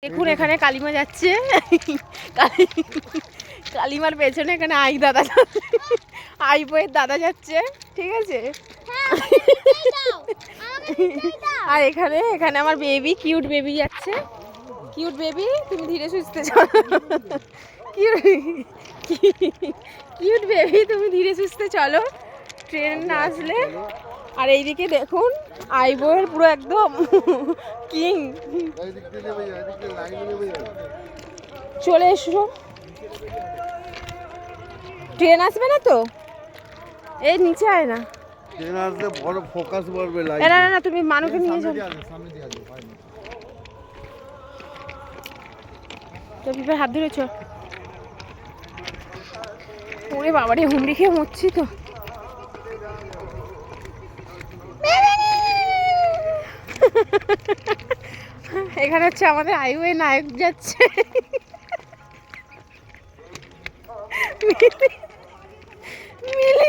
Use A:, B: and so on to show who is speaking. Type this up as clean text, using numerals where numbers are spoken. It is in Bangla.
A: দেখুন এখানে কালিমা যাচ্ছে, কালিমার পেছনে এখানে আই বইয়ের দাদা যাচ্ছে, ঠিক আছে। আর এখানে এখানে আমার বেবি, কিউট বেবি যাচ্ছে। কিউট বেবি, তুমি ধীরে সুস্থে চলো। কিউট বেবি, তুমি ধীরে সুস্থে চলো, ট্রেন না আসলে। আর এইদিকে দেখুন আইবয়ের পুরো একদম কিং। চলে এসো, ট্রেন আসবে না তো, এই নিচে আয় না,
B: ট্রেন আসলে বড় ফোকাস পড়বে
A: না না না, তুমি মানুষকে নিয়ে যাও তো। পিপের হাত ধরেছ, ওরে বাবারে হুমড়ি খেয়ে মরছি তো। এখানে হচ্ছে আমাদের হাইওয়ে নায়ক যাচ্ছে।